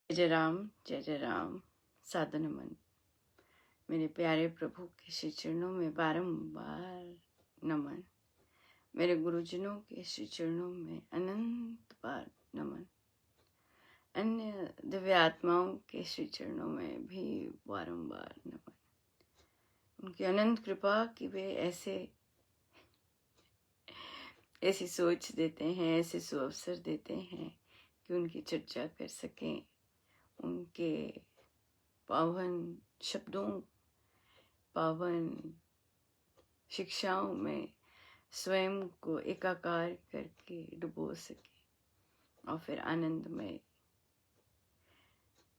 जय जय राम। साधन मन मेरे प्यारे प्रभु के श्री चरणों में बारंबार नमन। मेरे गुरुजनों के श्री चरणों में अनंत बार नमन। अन्य दिव्य आत्माओं के श्री चरणों में भी बारंबार नमन। उनकी अनंत कृपा कि वे ऐसी सोच देते हैं, ऐसे सुअवसर देते हैं कि उनकी चर्चा कर सकें। उनके पावन शब्दों, पावन शिक्षाओं में स्वयं को एकाकार करके डुबो सके और फिर आनंद में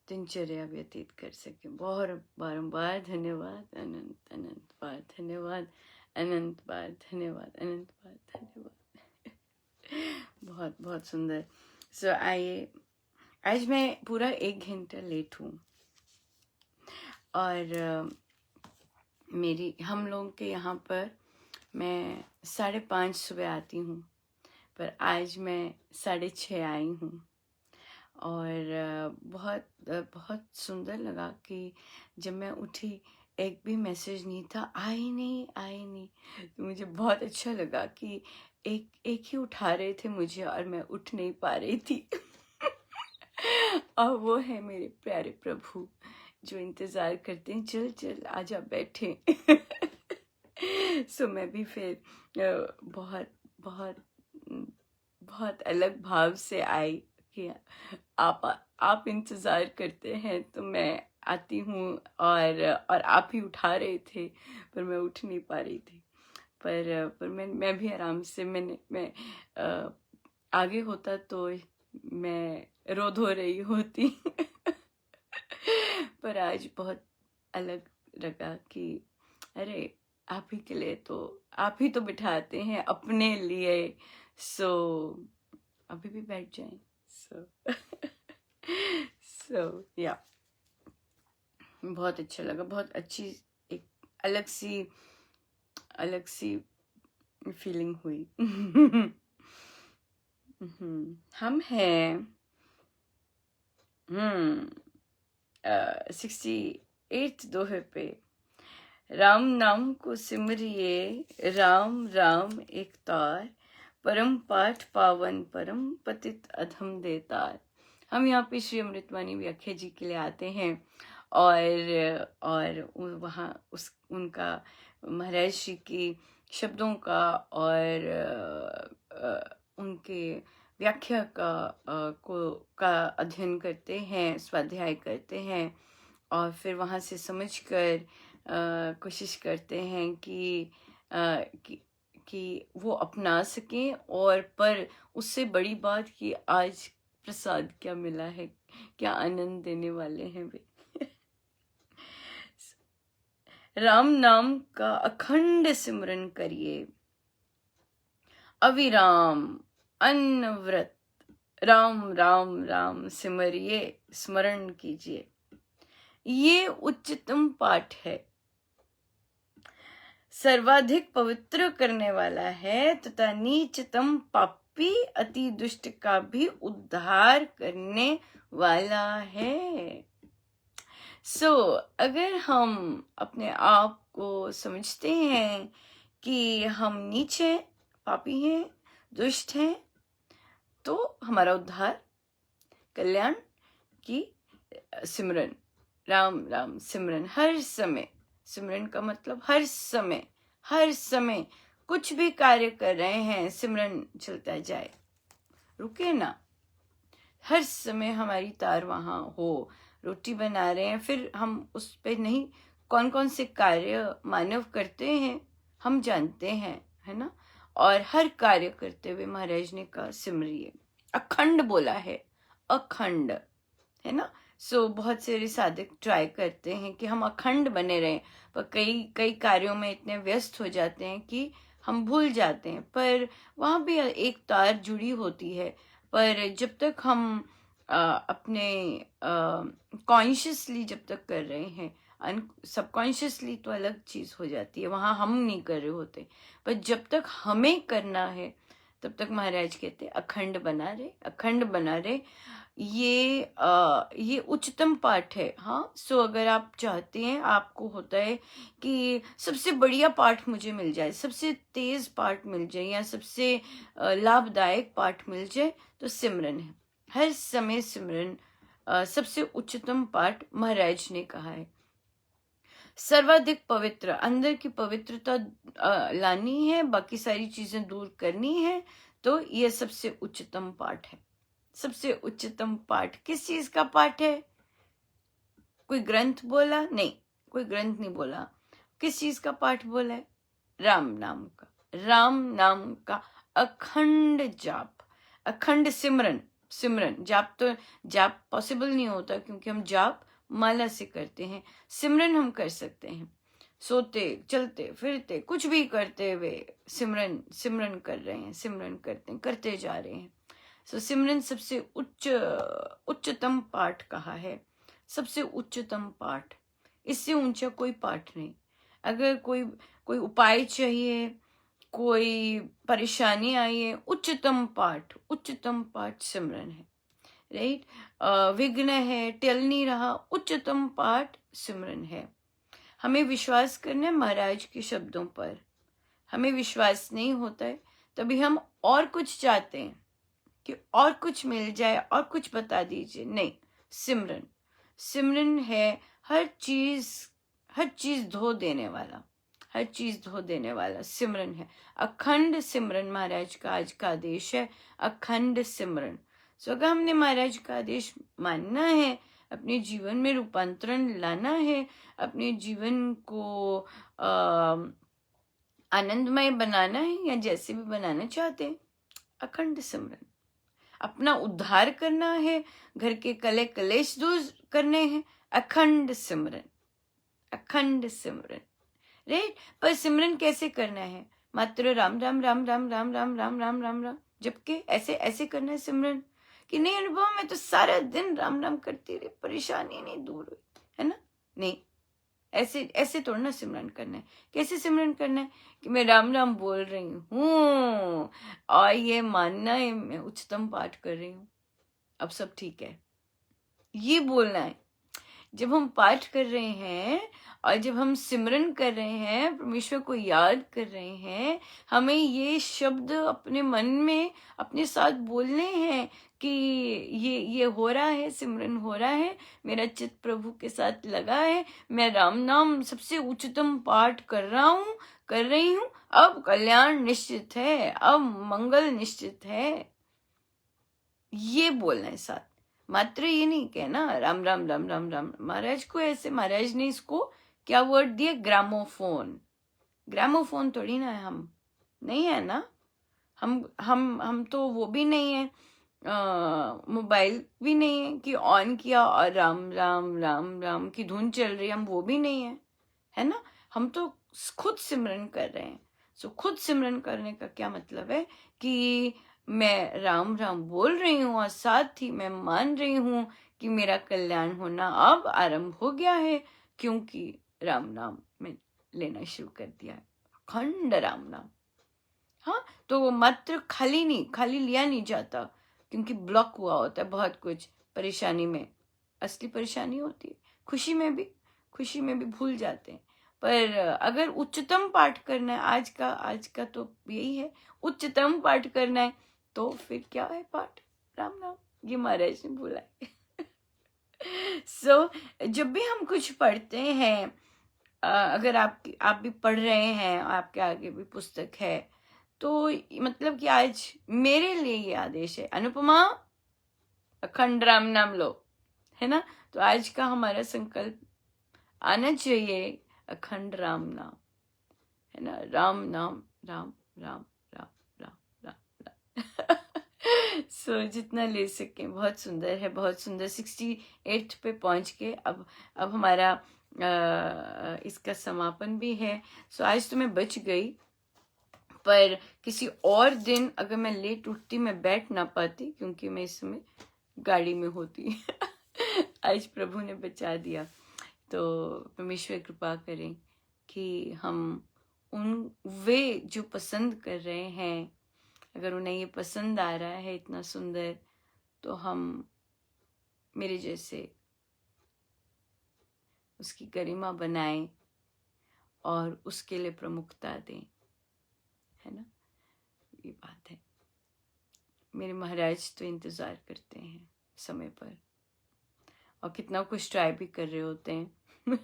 दिनचर्या व्यतीत कर सके। बहुत बारंबार धन्यवाद, अनंत अनंत बार धन्यवाद, अनंत बार धन्यवाद, अनंत बार धन्यवाद। बहुत बहुत सुंदर। सो आइए, आज मैं पूरा 1 घंटा लेट हूँ और हम लोगों के यहाँ पर मैं 5:30 सुबह आती हूँ, पर आज मैं 6:30 आई हूँ और बहुत सुंदर लगा कि जब मैं उठी एक भी मैसेज नहीं था, आई नहीं। तो मुझे बहुत अच्छा लगा कि एक ही उठा रहे थे मुझे और मैं उठ नहीं पा रही थी। और वो है मेरे प्यारे प्रभु जो इंतज़ार करते हैं, चल चल आजा बैठे। सो मैं भी फिर बहुत बहुत बहुत अलग भाव से आई कि आप इंतज़ार करते हैं तो मैं आती हूँ और आप ही उठा रहे थे, पर मैं उठ नहीं पा रही थी। पर मैं भी आराम से मैं आगे होता तो मैं रो धो रही होती। पर आज बहुत अलग लगा कि अरे आप ही के लिए तो आप ही तो बिठाते हैं अपने लिए। सो अभी भी बैठ जाएं। सो या बहुत अच्छा लगा। बहुत अच्छी एक अलग सी फीलिंग हुई। हम हैं 68 दोहे पे। राम नाम को सिमरिए, राम राम एक तार, परम पाठ पावन परम पतित अधम देतार। हम यहाँ पे श्री अमृतवाणी व्याख्या जी के लिए आते हैं और वहाँ उनका महाराज श्री की शब्दों का और उनके व्याख्या का अध्ययन करते हैं, स्वाध्याय करते हैं और फिर वहाँ से समझकर कोशिश करते हैं कि वो अपना सकें। और पर उससे बड़ी बात कि आज प्रसाद क्या मिला है, क्या आनंद देने वाले हैं वे। राम नाम का अखंड सिमरन करिए, अविराम अनवरत राम राम राम सिमरिए, स्मरण कीजिए। ये उच्चतम पाठ है, सर्वाधिक पवित्र करने वाला है तथा नीचतम पापी अति दुष्ट का भी उद्धार करने वाला है। अगर हम अपने आप को समझते हैं कि हम नीच हैं, पापी हैं, दुष्ट हैं, तो हमारा उद्धार, कल्याण की सिमरन, राम राम सिमरन हर समय। सिमरन का मतलब हर समय कुछ भी कार्य कर रहे हैं, सिमरन चलता जाए, रुके ना। हर समय हमारी तार वहां हो। रोटी बना रहे हैं, फिर हम उस पे नहीं, कौन कौन से कार्य मानव करते हैं हम जानते हैं, है ना। और हर कार्य करते हुए महाराज ने कहा सिमरिए, अखंड बोला है, अखंड, है ना। बहुत से साधक ट्राई करते हैं कि हम अखंड बने रहें, पर कई कार्यों में इतने व्यस्त हो जाते हैं कि हम भूल जाते हैं। पर वहां भी एक तार जुड़ी होती है। पर जब तक हम अपने कॉन्शियसली जब तक कर रहे हैं, सबकॉन्शियसली तो अलग चीज हो जाती है, वहां हम नहीं कर रहे होते। पर जब तक हमें करना है तब तक महाराज कहते अखंड बना रहे, अखंड बना रहे। ये उच्चतम पाठ है। हाँ, सो अगर आप चाहते हैं, आपको होता है कि सबसे बढ़िया पाठ मुझे मिल जाए, सबसे तेज पाठ मिल जाए, या सबसे लाभदायक पाठ मिल जाए, तो सिमरन है। हर समय सिमरन सबसे उच्चतम पाठ महाराज ने कहा है। सर्वाधिक पवित्र, अंदर की पवित्रता लानी है, बाकी सारी चीजें दूर करनी है, तो यह सबसे उच्चतम पाठ है। सबसे उच्चतम पाठ किस चीज का पाठ है? कोई ग्रंथ बोला? नहीं, कोई ग्रंथ नहीं बोला। किस चीज का पाठ बोला है? राम नाम का। राम नाम का अखंड जाप, अखंड सिमरन। सिमरन जाप तो जाप पॉसिबल नहीं होता, क्योंकि हम जाप माला से करते हैं। सिमरन हम कर सकते हैं, सोते चलते फिरते कुछ भी करते हुए सिमरन सिमरन कर रहे हैं, सिमरन करते हैं, करते जा रहे हैं। सो सिमरन सबसे उच्चतम पाठ कहा है, सबसे उच्चतम पाठ। इससे ऊंचा कोई पाठ नहीं। अगर कोई कोई उपाय चाहिए, कोई परेशानी आई है, उच्चतम पाठ सिमरन है। राइट? विघ्न है, टल नहीं रहा, उच्चतम पाठ सिमरन है। हमें विश्वास करना है महाराज के शब्दों पर। हमें विश्वास नहीं होता है, तभी हम और कुछ चाहते हैं कि और कुछ मिल जाए, और कुछ बता दीजिए। नहीं, सिमरन। सिमरन है हर चीज धो देने वाला, हर चीज धो देने वाला सिमरन है। अखंड सिमरन महाराज का आज का आदेश है, अखंड सिमरन। सो अगर हमने महाराज का आदेश मानना है, अपने जीवन में रूपांतरण लाना है, अपने जीवन को आनंदमय बनाना है, या जैसे भी बनाना चाहते हैं, अखंड सिमरन। अपना उद्धार करना है, घर के कले कलेश दूर करने हैं, अखंड सिमरन, अखंड सिमरन। राइट? पर सिमरन कैसे करना है? मात्र राम राम राम राम राम राम राम राम राम राम जबकि ऐसे ऐसे करना है सिमरन कि नहीं अनुभव में तो सारा दिन राम राम करती रही, परेशानी नहीं दूर हुई, है ना? नहीं, ऐसे ऐसे थोड़ा ना सिमरन करना है। कैसे सिमरन करना है? कि मैं राम राम बोल रही हूँ और ये मानना है मैं उच्चतम पाठ कर रही हूँ, अब सब ठीक है, ये बोलना है। जब हम पाठ कर रहे हैं और जब हम सिमरन कर रहे हैं, परमेश्वर को याद कर रहे हैं, हमें ये शब्द अपने मन में अपने साथ बोलने हैं कि ये हो रहा है, सिमरन हो रहा है, मेरा चित्त प्रभु के साथ लगा है, मैं राम नाम सबसे उच्चतम पाठ कर रहा हूँ, कर रही हूँ, अब कल्याण निश्चित है, अब मंगल निश्चित है। ये बोलना है साथ, मात्र ये नहीं कहना राम राम राम राम राम। महाराज को ऐसे, महाराज ने इसको क्या वर्ड दिया? ग्रामोफोन। ग्रामोफोन थोड़ी ना है हम, नहीं है ना। हम तो वो भी नहीं है, मोबाइल भी नहीं है कि ऑन किया और राम राम राम राम की धुन चल रही है, हम वो भी नहीं है ना। हम तो खुद सिमरन कर रहे हैं। सो खुद सिमरन करने का क्या मतलब है कि मैं राम राम बोल रही हूँ और साथ ही मैं मान रही हूँ कि मेरा कल्याण होना अब आरंभ हो गया है, क्योंकि राम नाम में लेना शुरू कर दिया है, अखंड राम नाम। हाँ, तो वो मात्र खाली नहीं, खाली लिया नहीं जाता, क्योंकि ब्लॉक हुआ होता है बहुत कुछ। परेशानी में असली परेशानी होती है, खुशी में भी भूल जाते हैं। पर अगर उच्चतम पाठ करना है, आज का तो यही है, उच्चतम पाठ करना है, तो फिर क्या है पाठ? राम नाम, ये महाराज ने बोला है। सो जब भी हम कुछ पढ़ते हैं, अगर आप भी पढ़ रहे हैं, आपके आगे भी पुस्तक है, तो मतलब कि आज मेरे लिए ये आदेश है, अनुपमा अखंड राम नाम लो, है ना। तो आज का हमारा संकल्प आना चाहिए अखंड राम नाम, है ना। राम नाम, राम राम राम राम राम राम। सो जितना ले सके, बहुत सुंदर है, बहुत सुंदर। 68 पे पहुंच के अब हमारा इसका समापन भी है। सो आज तो मैं बच गई, पर किसी और दिन अगर मैं लेट उठती, मैं बैठ ना पाती, क्योंकि मैं इस समय गाड़ी में होती। आज प्रभु ने बचा दिया। तो परमेश्वर कृपा करें कि हम वे जो पसंद कर रहे हैं, अगर उन्हें ये पसंद आ रहा है इतना सुंदर, तो हम मेरे जैसे उसकी गरिमा बनाए और उसके लिए प्रमुखता दें, है ना। ये बात है। मेरे महाराज तो इंतज़ार करते हैं समय पर, और कितना कुछ ट्राई भी कर रहे होते हैं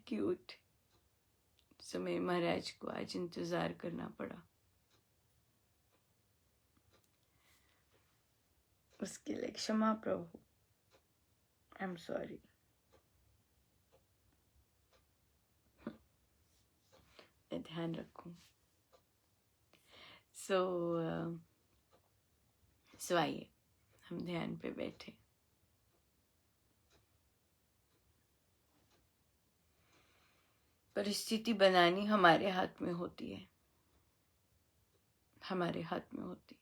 क्यूट। सो मेरे महाराज को आज इंतज़ार करना पड़ा, उसके लिए क्षमा प्रभु, आई एम सॉरी। मैं ध्यान रखूं। सो आइए हम ध्यान पे बैठे। परिस्थिति बनानी हमारे हाथ में होती है, हमारे हाथ में होती है।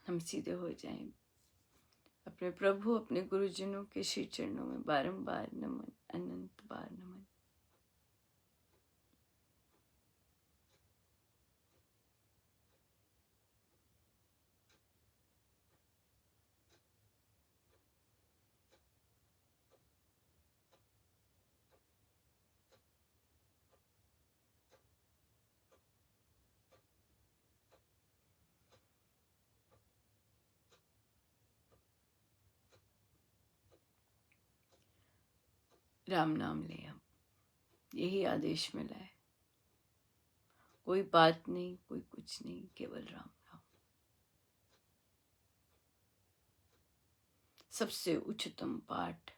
हम सीधे हो जाएं, अपने प्रभु अपने गुरुजनों के श्री चरणों में बारंबार नमन, अनंत बार नमन। राम नाम ले, हम यही आदेश मिला है। कोई बात नहीं, कोई कुछ नहीं, केवल राम नाम सबसे उच्चतम पाठ।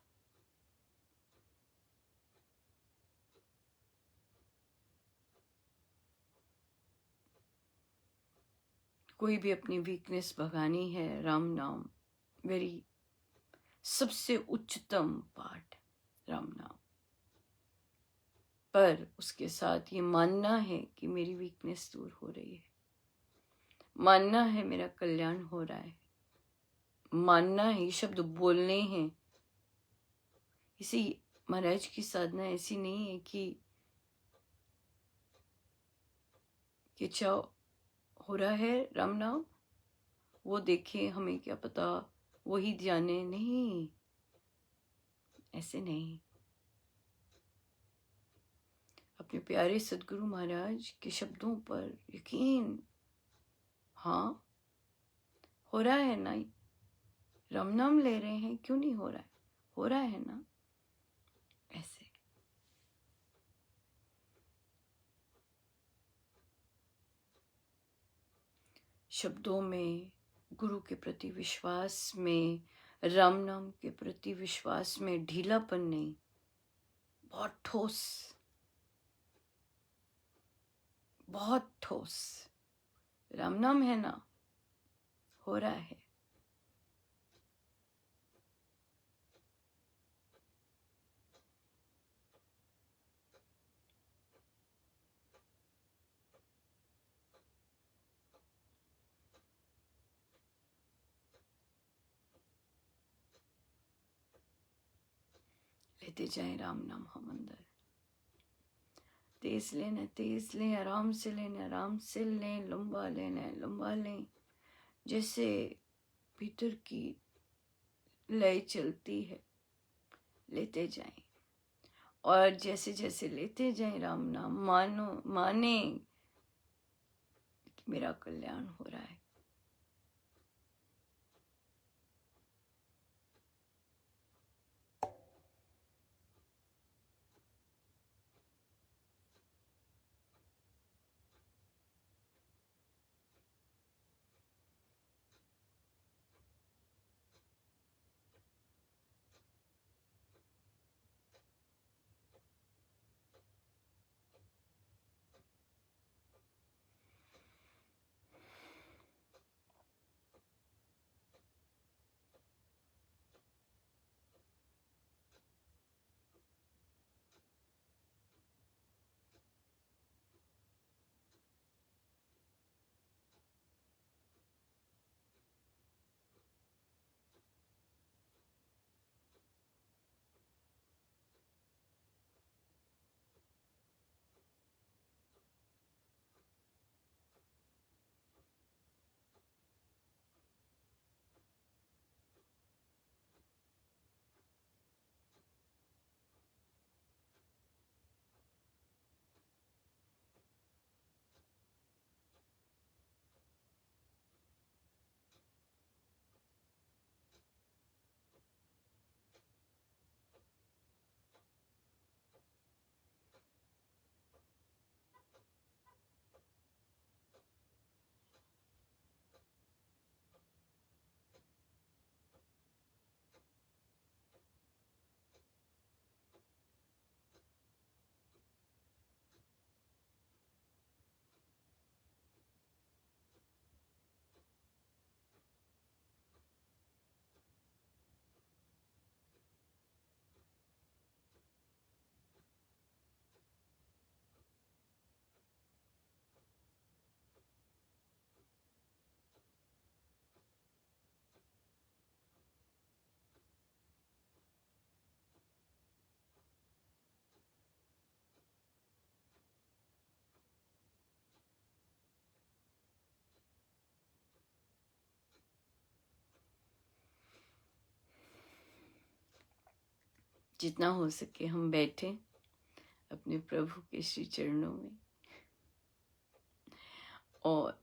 कोई भी अपनी वीकनेस भगानी है, राम नाम वेरी सबसे उच्चतम पाठ, राम नाम। पर उसके साथ ये मानना है कि मेरी वीकनेस दूर हो रही है, मानना है मेरा कल्याण हो रहा है, मानना है, ये शब्द बोलने हैं। इसी महाराज की साधना ऐसी नहीं है कि क्या हो रहा है राम नाम, वो देखे, हमें क्या पता, वही जाने, नहीं, ऐसे नहीं। अपने प्यारे सदगुरु महाराज के शब्दों पर यकीन, हाँ हो रहा है ना, राम नाम ले रहे हैं, क्यों नहीं हो रहा है, हो रहा है ना, ऐसे। शब्दों में, गुरु के प्रति विश्वास में, राम नाम के प्रति विश्वास में ढीलापन नहीं, बहुत ठोस, बहुत ठोस। राम नाम है ना, हो रहा है। लेते जाए राम नाम हम अंदर, तेज लेना तेज लें, आराम से लेना आराम से लें, लंबा लेना लंबा लें, जैसे भीतर की लय चलती है, लेते जाएं। और जैसे जैसे लेते जाएं राम नाम, मानो माने कि मेरा कल्याण हो रहा है। जितना हो सके हम बैठे अपने प्रभु के श्री चरणों में और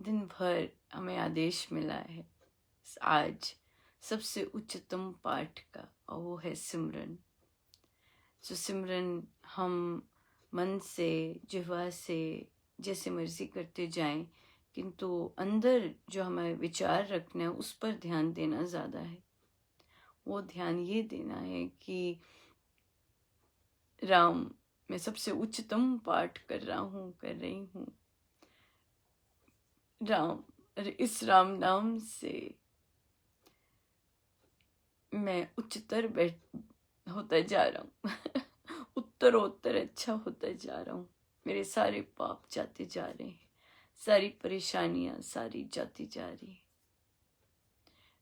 दिन भर हमें आदेश मिला है आज सबसे उच्चतम पाठ का, और वो है सिमरन। जो सिमरन हम मन से, जिह्वा से, जैसे मर्जी करते जाएं, किंतु अंदर जो हमें विचार रखना है उस पर ध्यान देना ज़्यादा है। वो ध्यान ये देना है कि राम, मैं सबसे उच्चतम पाठ कर रही हूँ राम, इस राम नाम से मैं उच्चतर होता जा रहा हूँ उत्तरोत्तर अच्छा होता जा रहा हूँ। मेरे सारे पाप जाते जा रहे हैं, सारी परेशानियां सारी जाती जा रही हैं,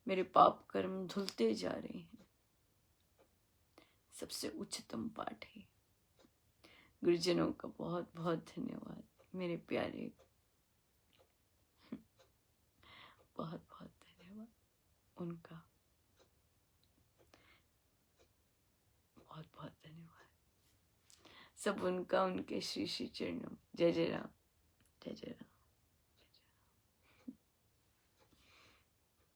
मेरे पाप कर्म धुलते जा रहे हैं। सबसे उच्चतम पाठ है। गुरुजनों का बहुत बहुत धन्यवाद, मेरे प्यारे, बहुत बहुत धन्यवाद उनका, बहुत बहुत धन्यवाद सब उनका, उनके श्री श्री चरणों। जय जय राम, जय जय राम।